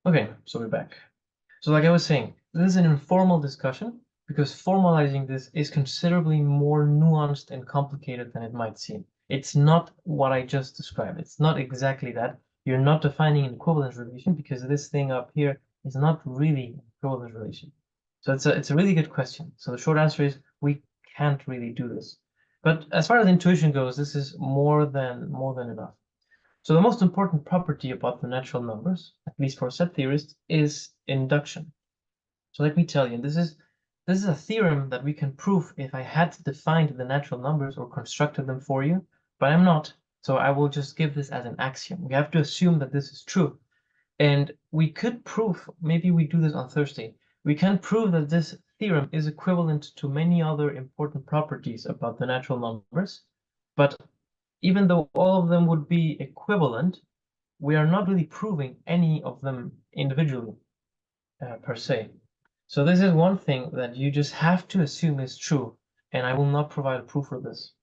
Okay, so we're back. So like I was saying, this is an informal discussion because formalizing this is considerably more nuanced and complicated than it might seem. It's not what I just described. It's not exactly that. You're not defining an equivalence relation because this thing up here is not really an equivalence relation. So it's a really good question. So the short answer is we can't really do this. But as far as intuition goes, this is more than enough. So the most important property about the natural numbers, at least for set theorists, is induction. So let me tell you, this is a theorem that we can prove if I had defined the natural numbers or constructed them for you, but I'm not. So I will just give this as an axiom. We have to assume that this is true. And we could prove, maybe we do this on Thursday, we can prove that this theorem is equivalent to many other important properties about the natural numbers, but even though all of them would be equivalent, we are not really proving any of them individually per se. So this is one thing that you just have to assume is true, and I will not provide a proof for this.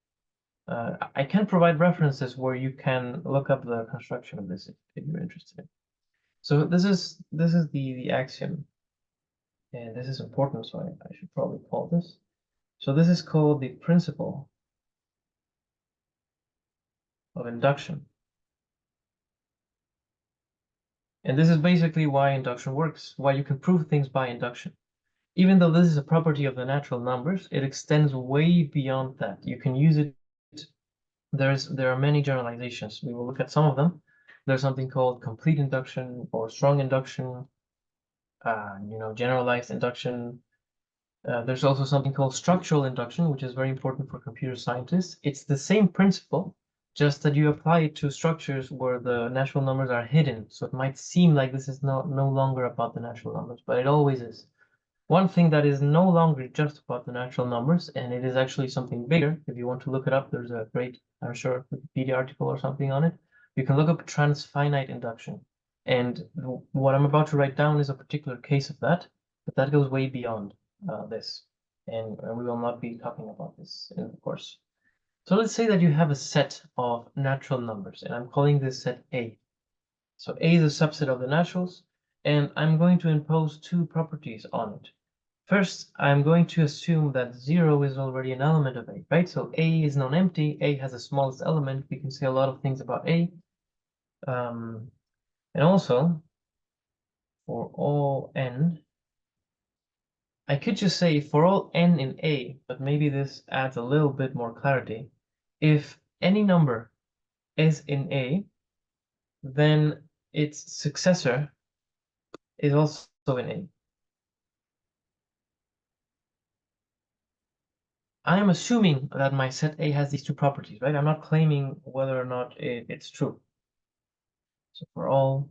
I can provide references where you can look up the construction of this if you're interested. So this is the axiom, and this is important, so I should probably call this. So this is called the principle of induction. And this is basically why induction works, why you can prove things by induction. Even though this is a property of the natural numbers, it extends way beyond that. You can use it. There are many generalizations. We will look at some of them. There's something called complete induction or strong induction, generalized induction. There's also something called structural induction, which is very important for computer scientists. It's the same principle, just that you apply it to structures where the natural numbers are hidden. So it might seem like this is no longer about the natural numbers, but it always is. One thing that is no longer just about the natural numbers, and it is actually something bigger. If you want to look it up, there's a great, I'm sure, Wikipedia article or something on it. You can look up transfinite induction. And what I'm about to write down is a particular case of that, but that goes way beyond this. And we will not be talking about this in the course. So let's say that you have a set of natural numbers, and I'm calling this set A. So A is a subset of the naturals, and I'm going to impose two properties on it. First, I'm going to assume that 0 is already an element of A, right? So A is non-empty, A has the smallest element. We can say a lot of things about A. And also, for all n, I could just say for all n in A, but maybe this adds a little bit more clarity. If any number is in A, then its successor is also in A. I am assuming that my set A has these two properties, right? I'm not claiming whether or not it's true. So for all,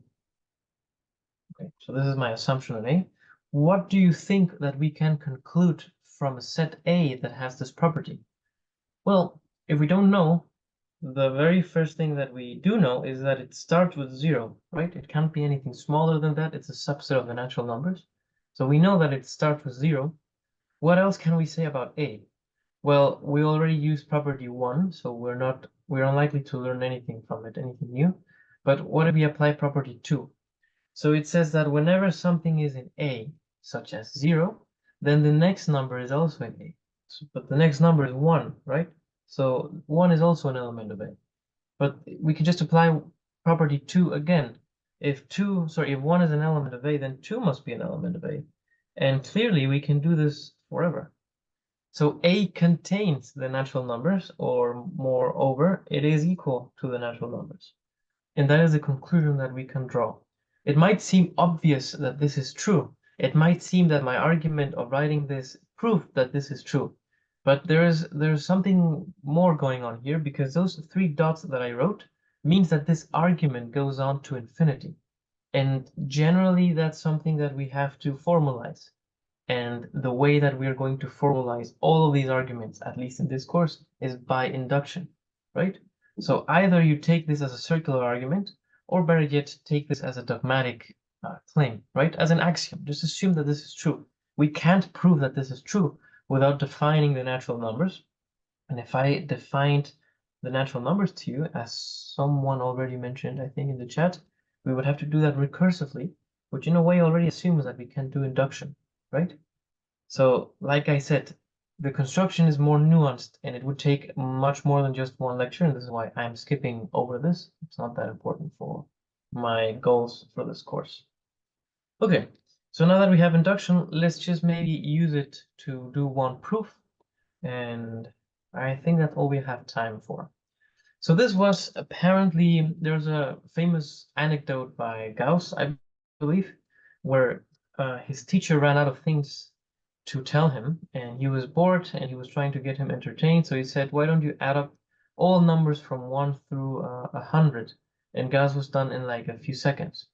okay, so this is my assumption on A. What do you think that we can conclude from a set A that has this property? Well, if we don't know, the very first thing that we do know is that it starts with 0, right? It can't be anything smaller than that. It's a subset of the natural numbers. So we know that it starts with 0. What else can we say about A? Well, we already used property 1, so we're unlikely to learn anything from it, anything new. But what if we apply property 2? So it says that whenever something is in A, such as 0, then the next number is also in A. But the next number is 1, right? So 1 is also an element of A. But we can just apply property 2 again. If 1 is an element of A, then 2 must be an element of A. And clearly we can do this forever. So A contains the natural numbers, or moreover, it is equal to the natural numbers. And that is the conclusion that we can draw. It might seem obvious that this is true. It might seem that my argument of writing this proved that this is true. But there's something more going on here, because those 3 dots that I wrote means that this argument goes on to infinity. And generally, that's something that we have to formalize. And the way that we are going to formalize all of these arguments, at least in this course, is by induction, right? So either you take this as a circular argument, or better yet, take this as a dogmatic claim, right? As an axiom. Just assume that this is true. We can't prove that this is true without defining the natural numbers. And if I defined the natural numbers to you, as someone already mentioned, I think in the chat, we would have to do that recursively. which in a way already assumes that we can do induction, right? So, like I said, the construction is more nuanced and it would take much more than just one lecture, and this is why I'm skipping over this. It's not that important for my goals for this course. Okay, so now that we have induction, let's just maybe use it to do one proof, and I think that's all we have time for. So this was apparently, there's a famous anecdote by Gauss, I believe, where his teacher ran out of things to tell him, and he was bored and he was trying to get him entertained. So he said, why don't you add up all numbers from 1 through 100? And Gauss was done in like a few seconds,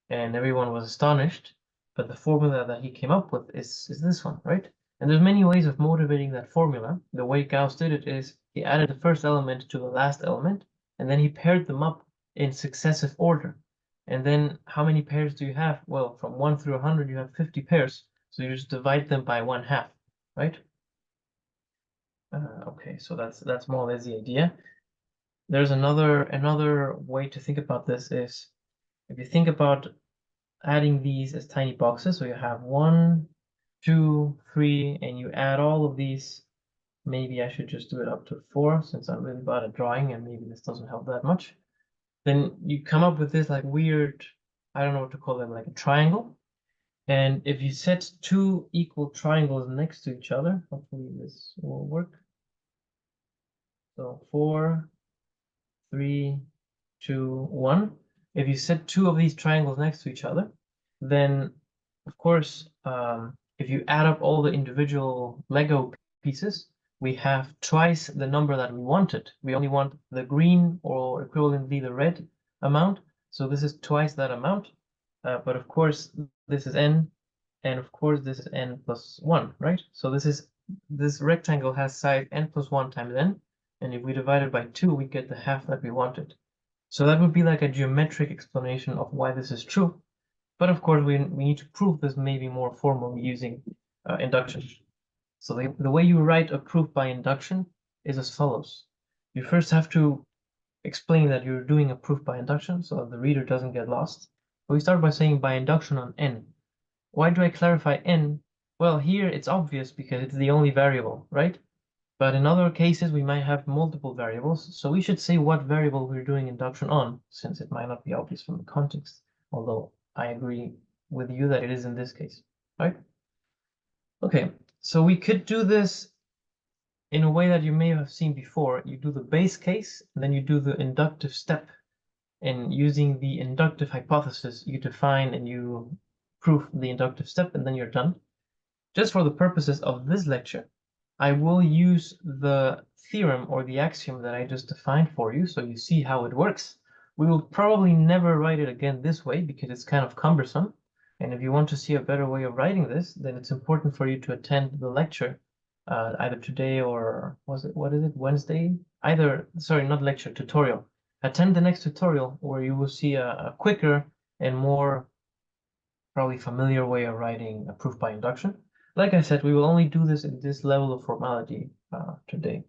and everyone was astonished. But the formula that he came up with is this one, right? And there's many ways of motivating that formula. The way Gauss did it is he added the first element to the last element, and then he paired them up in successive order. And then how many pairs do you have? Well, from 1 through 100, you have 50 pairs. So you just divide them by 1/2, right? Okay, so that's more or less the idea. There's another way to think about this is if you think about adding these as tiny boxes. So you have 1, 2, 3, and you add all of these. Maybe I should just do it up to 4 since I'm really bad at drawing and maybe this doesn't help that much. Then you come up with this like weird, I don't know what to call them, like a triangle. And if you set 2 equal triangles next to each other, hopefully this will work. So 4, 3, 2, 1. If you set 2 of these triangles next to each other, then of course, if you add up all the individual Lego pieces, we have twice the number that we wanted. We only want the green or equivalently the red amount. So this is twice that amount. But of course, this is n, and of course this is n plus 1, right? So this rectangle has size n plus 1 times n, and if we divide it by 2, we get the half that we wanted. So that would be like a geometric explanation of why this is true. But of course, we need to prove this maybe more formally using induction. So the way you write a proof by induction is as follows. You first have to explain that you're doing a proof by induction so that the reader doesn't get lost. We start by saying by induction on n. Why do I clarify n? Well, here it's obvious because it's the only variable, right? But in other cases, we might have multiple variables, so we should say what variable we're doing induction on, since it might not be obvious from the context, although I agree with you that it is in this case, right? Okay, so we could do this in a way that you may have seen before. You do the base case, and then you do the inductive step, and using the inductive hypothesis, you define and you prove the inductive step, and then you're done. Just for the purposes of this lecture, I will use the theorem or the axiom that I just defined for you, so you see how it works. We will probably never write it again this way because it's kind of cumbersome. And if you want to see a better way of writing this, then it's important for you to attend the lecture either today or what is it, Wednesday? Sorry, not lecture, tutorial. Attend the next tutorial where you will see a quicker and more probably familiar way of writing a proof by induction. Like I said, we will only do this in this level of formality today.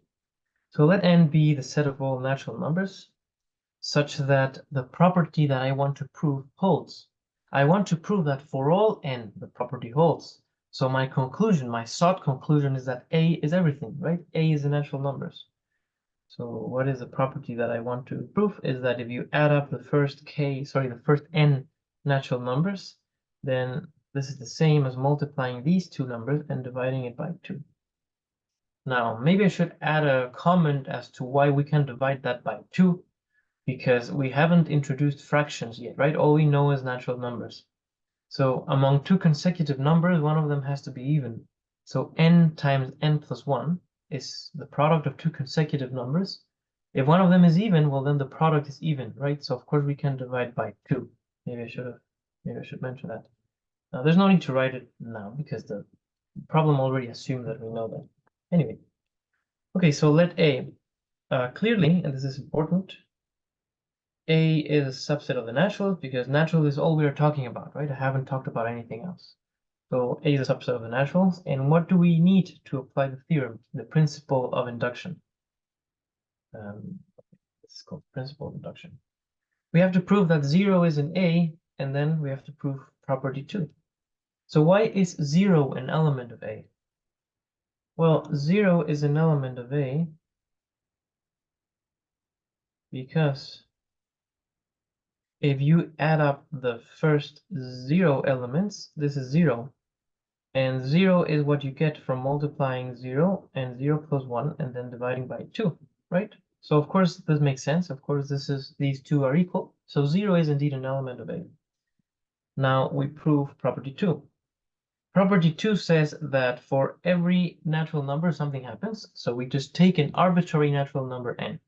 So let n be the set of all natural numbers such that the property that I want to prove holds. I want to prove that for all n, the property holds. So my conclusion, my sought conclusion is that a is everything, right? A is the natural numbers. So what is the property that I want to prove is that if you add up the first n natural numbers, then this is the same as multiplying these two numbers and dividing it by 2. Now, maybe I should add a comment as to why we can divide that by 2, because we haven't introduced fractions yet, right? All we know is natural numbers. So among two consecutive numbers, one of them has to be even. So n times n plus 1 is the product of two consecutive numbers. If one of them is even, well, then the product is even, right? So of course we can divide by 2. Maybe I should mention that. Now, there's no need to write it now because the problem already assumes that we know that. Anyway, okay, so let A clearly, and this is important, A is a subset of the naturals because natural is all we are talking about, right? I haven't talked about anything else. So A is a subset of the naturals, and what do we need to apply the theorem, the principle of induction? This is called principle of induction. We have to prove that 0 is in A and then we have to prove property 2. So why is 0 an element of A? Well, 0 is an element of A because if you add up the first 0 elements, this is 0. And 0 is what you get from multiplying 0 and 0 plus 1 and then dividing by 2, right? So of course this makes sense. Of course these two are equal. So 0 is indeed an element of A. Now we prove property 2. Property 2 says that for every natural number something happens. So we just take an arbitrary natural number n.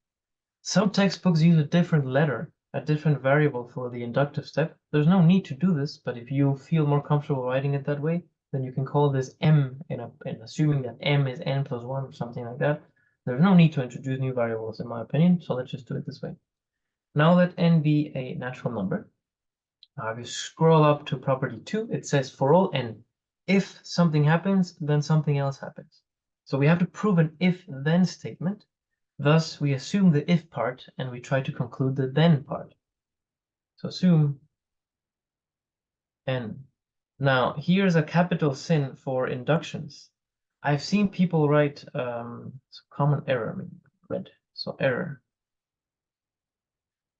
Some textbooks use a different letter, a different variable for the inductive step. There's no need to do this, but if you feel more comfortable writing it that way, then you can call this m, in assuming that m is n plus 1 or something like that. There's no need to introduce new variables, in my opinion, so let's just do it this way. Now let n be a natural number. Now if you scroll up to property 2, it says for all n, if something happens, then something else happens. So we have to prove an if-then statement. Thus, we assume the if part and we try to conclude the then part. So assume n. Now, here's a capital sin for inductions. I've seen people write it's a common error, I mean, red. So error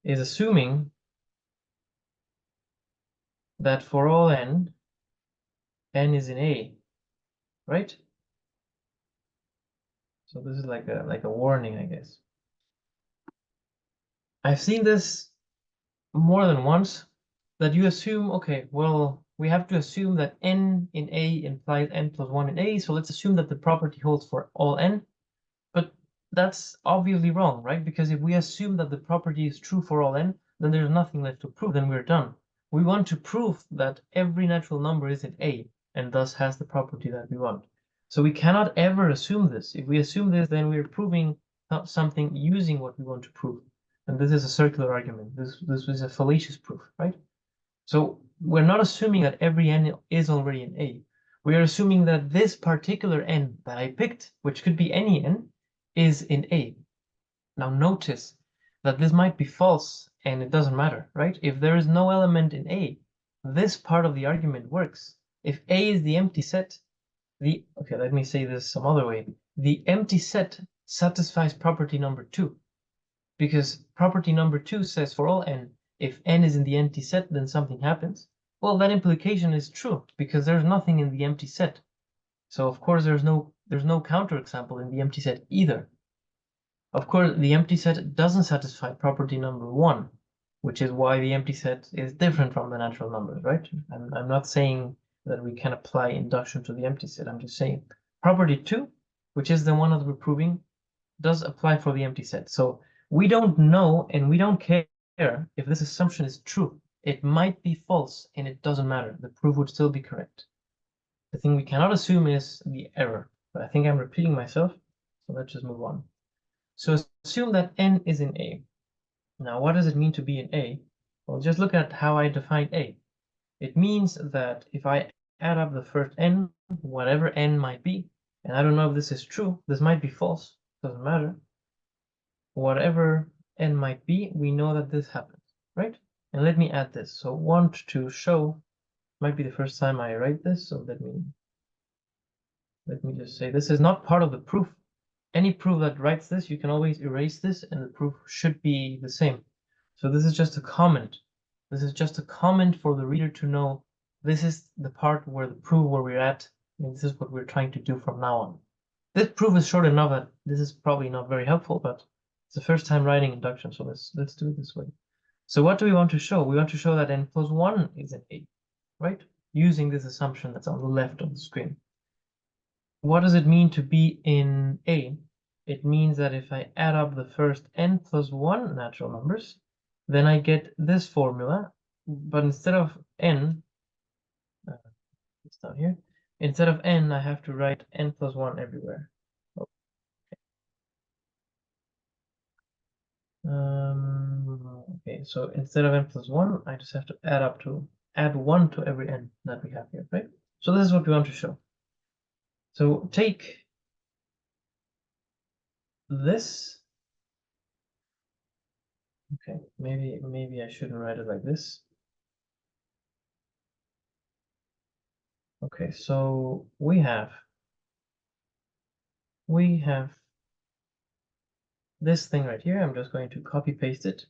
is assuming that for all n is in A, right? So this is like a warning, I guess. I've seen this more than once, that you assume, okay, well, we have to assume that n in A implies n plus 1 in A, so let's assume that the property holds for all n. But that's obviously wrong, right? Because if we assume that the property is true for all n, then there's nothing left to prove, then we're done. We want to prove that every natural number is in A, and thus has the property that we want. So we cannot ever assume this. If we assume this, then we're proving something using what we want to prove. And this is a circular argument. This is a fallacious proof, right? So we're not assuming that every n is already in A. We are assuming that this particular n that I picked, which could be any n, is in A. Now notice that this might be false and it doesn't matter, right? If there is no element in A, this part of the argument works. If A is the empty set, okay, let me say this some other way. The empty set satisfies property number 2. Because property number 2 says for all n, if n is in the empty set, then something happens. Well, that implication is true because there's nothing in the empty set. So of course there's no counterexample in the empty set either. Of course, the empty set doesn't satisfy property number 1, which is why the empty set is different from the natural numbers, right? I'm not saying that we can apply induction to the empty set. I'm just saying property 2, which is the one that we're proving, does apply for the empty set. So we don't know and we don't care if this assumption is true. It might be false and it doesn't matter. The proof would still be correct. The thing we cannot assume is the error. But I think I'm repeating myself, so let's just move on. So assume that n is in A. Now, what does it mean to be in A? Well, just look at how I define A. It means that if I add up the first n, whatever n might be, and I don't know if this is true, this might be false, doesn't matter. Whatever n might be, we know that this happens, right? And let me add this. So want to show, might be the first time I write this, so let me just say this is not part of the proof. Any proof that writes this, you can always erase this and the proof should be the same. So this is just a comment. This is just a comment for the reader to know this is the part where the proof where we're at, and this is what we're trying to do from now on. This proof is short enough that this is probably not very helpful, but it's the first time writing induction, so let's do it this way. So what do we want to show? We want to show that n plus 1 is in A, right? Using this assumption that's on the left of the screen. What does it mean to be in A? It means that if I add up the first n plus 1 natural numbers, then I get this formula, but instead of n, it's down here, instead of n, I have to write n plus 1 everywhere. Okay, so instead of n plus 1, I just have to add 1 to every n that we have here, right? So this is what we want to show. So take this. Okay, maybe I shouldn't write it like this. Okay, so we have this thing right here. I'm just going to copy paste it.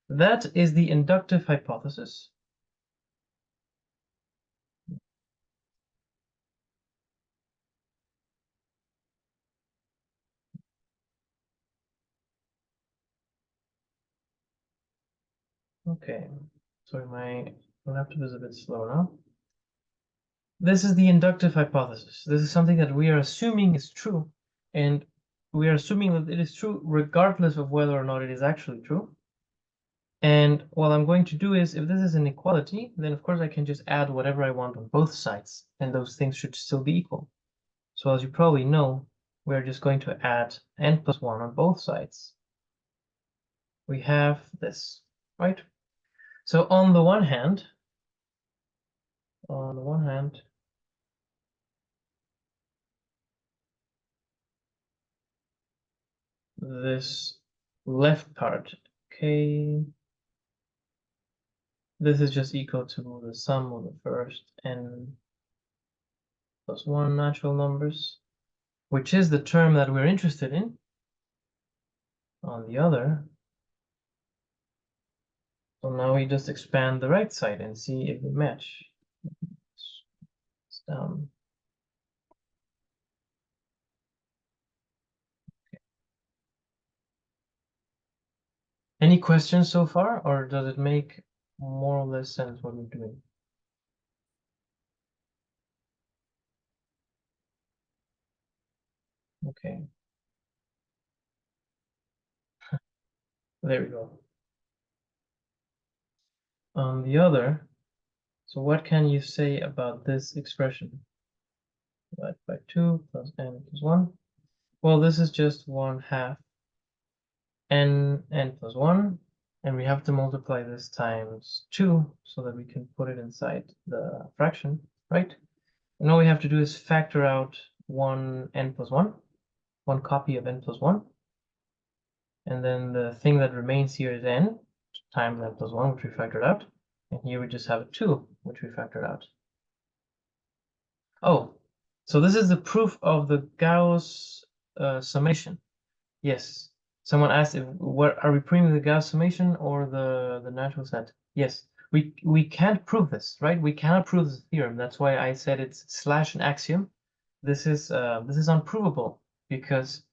That is the inductive hypothesis. Okay, sorry, my laptop is a bit slow now. This is the inductive hypothesis. This is something that we are assuming is true, and we are assuming that it is true regardless of whether or not it is actually true. And what I'm going to do is, if this is an equality, then of course I can just add whatever I want on both sides, and those things should still be equal. So as you probably know, we're just going to add n plus 1 on both sides. We have this, right? So on the one hand, this left part, okay, this is just equal to the sum of the first n plus 1 natural numbers, which is the term that we're interested in. On the other, so now we just expand the right side and see if they match. It's down. Any questions so far, or does it make more or less sense what we're doing? Okay. There we go. On the other, so what can you say about this expression? Divided by 2 plus n plus 1. Well, this is just 1/2 n plus 1, and we have to multiply this times 2 so that we can put it inside the fraction, right? And all we have to do is factor out 1 plus 1, one copy of n plus 1, and then the thing that remains here is n times n plus 1, which we factored out, and here we just have a 2, which we factored out. Oh, so this is the proof of the Gauss summation. Yes. Someone asked if what are we proving the Gauss summation or the natural set? Yes. We can't prove this, right? We cannot prove this theorem. That's why I said it's slash an axiom. This is unprovable, because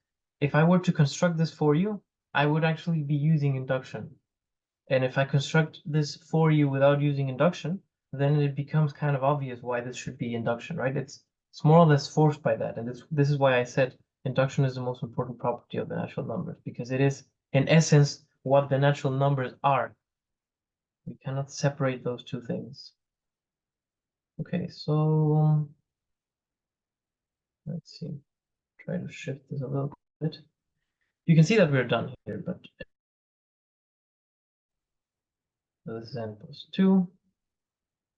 if I were to construct this for you, I would actually be using induction. And if I construct this for you without using induction, then it becomes kind of obvious why this should be induction, right? It's more or less forced by that. And this is why I said induction is the most important property of the natural numbers, because it is, in essence, what the natural numbers are. We cannot separate those two things. Okay, so let's see. Try to shift this a little bit. You can see that we're done here, but this is n plus 2.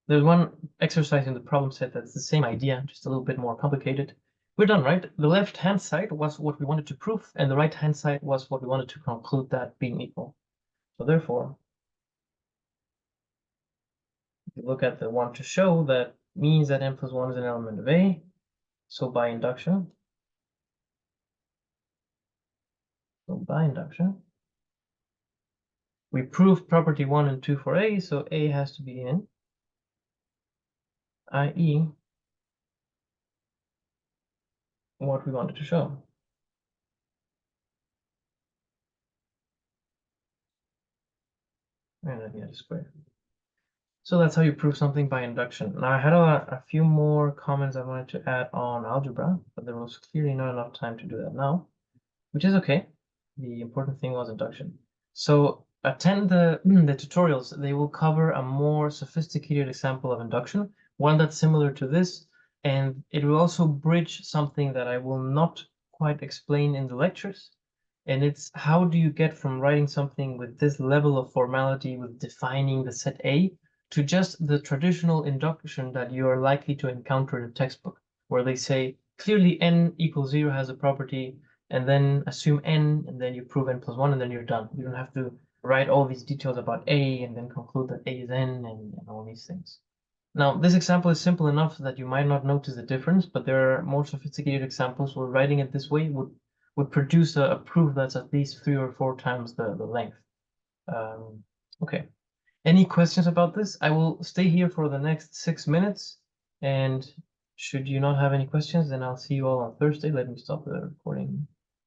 There's one exercise in the problem set that's the same idea, just a little bit more complicated. We're done, right? The left-hand side was what we wanted to prove, and the right-hand side was what we wanted to conclude that being equal. So therefore, if you look at the one to show, that means that n plus 1 is an element of A. So by induction, we prove property 1 and 2 for A, so A has to be in, i.e. what we wanted to show. And then get a square. So that's how you prove something by induction. Now I had a few more comments I wanted to add on algebra, but there was clearly not enough time to do that now, which is okay. The important thing was induction. So attend the tutorials. They will cover a more sophisticated example of induction, one that's similar to this, and it will also bridge something that I will not quite explain in the lectures. And it's how do you get from writing something with this level of formality, with defining the set A, to just the traditional induction that you are likely to encounter in a textbook, where they say clearly n equals 0 has a property, and then assume n, and then you prove n plus 1, and then you're done. You don't have to write all these details about A and then conclude that A is n and all these things. Now, this example is simple enough that you might not notice the difference, but there are more sophisticated examples where writing it this way would produce a proof that's at least 3 or 4 times the length. Okay. Any questions about this? I will stay here for the next 6 minutes, and should you not have any questions, then I'll see you all on Thursday. Let me stop the recording.